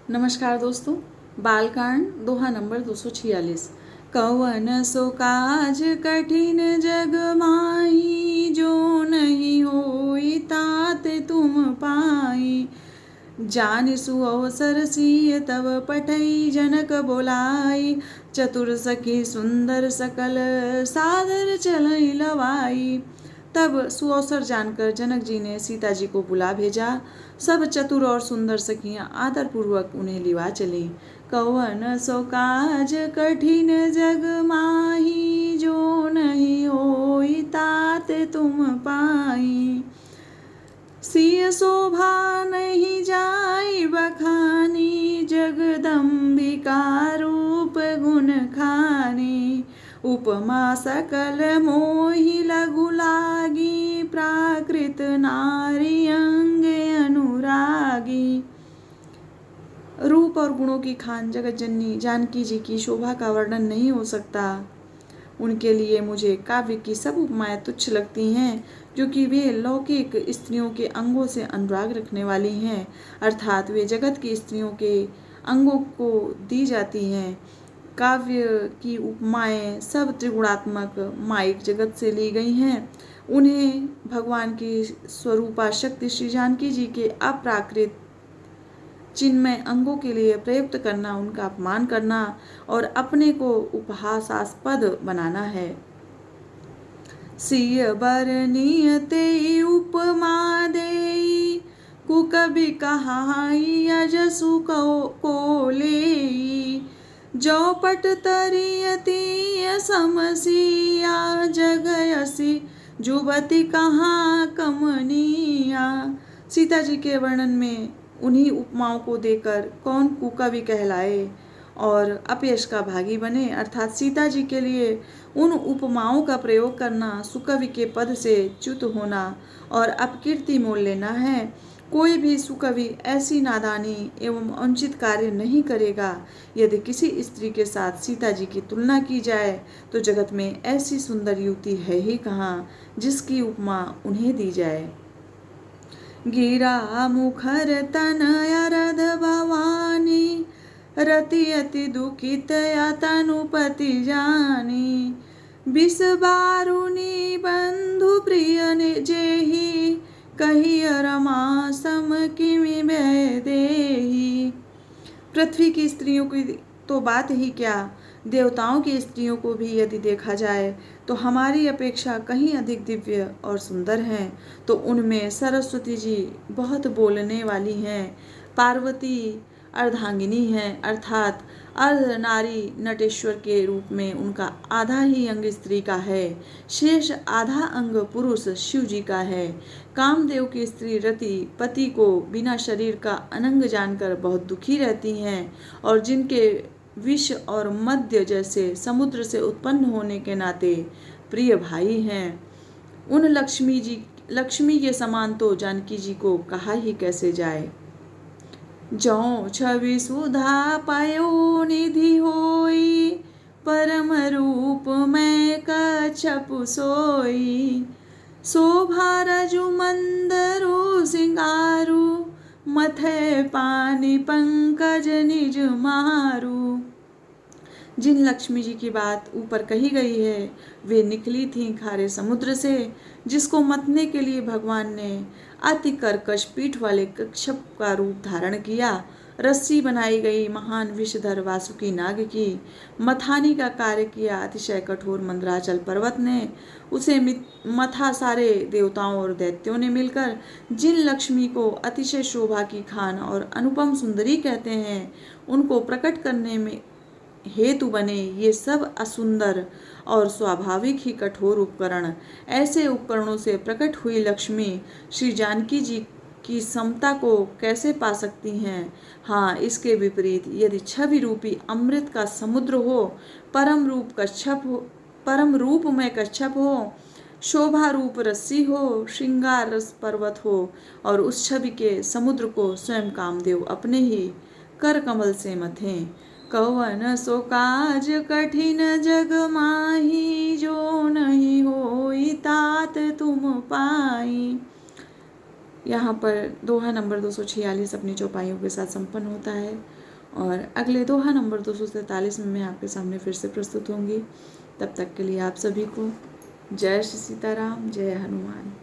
नमस्कार दोस्तों। बालकांड दोहा नंबर 246। कवन सो काज कठिन जग माही, जो नहीं होई तात तुम पाई। जान सुअवसर सिय तब पठई जनक बोलाई, चतुर सखी सुंदर सकल सादर चलई लवाई। तब सुअवसर जानकर जनक जी ने सीता जी को बुला भेजा। सब चतुर और सुंदर सखियां आदरपूर्वक उन्हें लिवा चली। कवन सो काज कठिन जग माही, जो नहीं होई तात तुम पाई। सिय शोभा नहीं जाई बखानी, जगदम्बिका रूप गुण खानी। उपमा सकल मोहि लघु लागी, प्राकृत नारी अंग अनुरागी। रूप और गुणों की खान जगत जननी जानकी जी की शोभा का वर्णन नहीं हो सकता। उनके लिए मुझे काव्य की सब उपमाएं तुच्छ लगती हैं, जो कि वे लौकिक स्त्रियों के अंगों से अनुराग रखने वाली हैं, अर्थात वे जगत की स्त्रियों के अंगों को दी जाती हैं। काव्य की उपमाएं सब त्रिगुणात्मक माइक जगत से ली गई हैं। उन्हें भगवान की स्वरूपा शक्ति श्री जानकी जी के अप्राकृत चिन्मय अंगों के लिए प्रयुक्त करना, उनका अपमान करना और अपने को उपहासास्पद बनाना है। सिय बरनीय ते उपमा देई, कुकबि कहाई अजसु को लेई। जो पट तरियती समसिया, जगयसी जुबती कहाँ कमनिया। सीता जी के वर्णन में उन्हीं उपमाओं को देकर कौन कुकवि कहलाए और अपयश का भागी बने, अर्थात सीता जी के लिए उन उपमाओं का प्रयोग करना सुकवि के पद से च्युत होना और अपकीर्ति मोल लेना है। कोई भी सुकवि ऐसी नादानी एवं अनुचित कार्य नहीं करेगा। यदि किसी स्त्री के साथ सीता जी की तुलना की जाए तो जगत में ऐसी सुंदर युवती है ही कहाँ, जिसकी उपमा उन्हें दी जाए। गिरा मुखर तनय रद भवानी, रति अति दुखित या तनुपति जानी। बिस बारुनी बंधु प्रिय ने जेही, कही रमा सम किमि भय देही। पृथ्वी की स्त्रियों की तो बात ही क्या, देवताओं की स्त्रियों को भी यदि देखा जाए तो हमारी अपेक्षा कहीं अधिक दिव्य और सुंदर हैं। तो उनमें सरस्वती जी बहुत बोलने वाली हैं। पार्वती अर्धांगिनी हैं, अर्थात अर्ध नारी नटेश्वर के रूप में उनका आधा ही अंग स्त्री का है, शेष आधा अंग पुरुष शिव जी का है। कामदेव की स्त्री रति पति को बिना शरीर का अनंग जानकर बहुत दुखी रहती हैं, और जिनके विष और मद्य जैसे समुद्र से उत्पन्न होने के नाते प्रिय भाई हैं, उन लक्ष्मी के समान तो जानकी जी को कहा ही कैसे जाए। जौ छवि सुधा पायो निधि होई, परम रूप में कच्छप सोई। शोभा रजु मंदरु सिंगारू, मथे पानी पंकज निज मारू। जिन लक्ष्मी जी की बात ऊपर कही गई है वे निकली थीं खारे समुद्र से, जिसको मतने के लिए भगवान ने अति कर्कश पीठ वाले कच्छप का रूप धारण किया। रस्सी बनाई गई महान विषधर वासुकी नाग की मथानी का कार्य किया अतिशय कठोर मंदराचल पर्वत ने। उसे मथा सारे देवताओं और दैत्यों ने मिलकर। जिन लक्ष्मी को अतिशय शोभा की खान और अनुपम सुंदरी कहते हैं, उनको प्रकट करने में हेतु बने ये सब असुंदर और स्वाभाविक ही कठोर उपकरण। ऐसे उपकरणों से प्रकट हुई लक्ष्मी श्री जानकी जी की समता को कैसे पा सकती हैं। हाँ, इसके विपरीत यदि छवि रूपी अमृत का समुद्र हो, परम रूप में कच्छप हो, शोभा रूप रस्सी हो, श्रृंगार रस पर्वत हो, और उस छवि के समुद्र को स्वयं कामदेव अपने ही कर कमल से मथें। कवन सो काज कठिन जग माही, जो नहीं होई तात तुम पाई। यहाँ पर दोहा नंबर 246 अपनी चौपाइयों के साथ संपन्न होता है और अगले दोहा नंबर 243 में मैं आपके सामने फिर से प्रस्तुत होंगी। तब तक के लिए आप सभी को जय श्री सीताराम, जय हनुमान।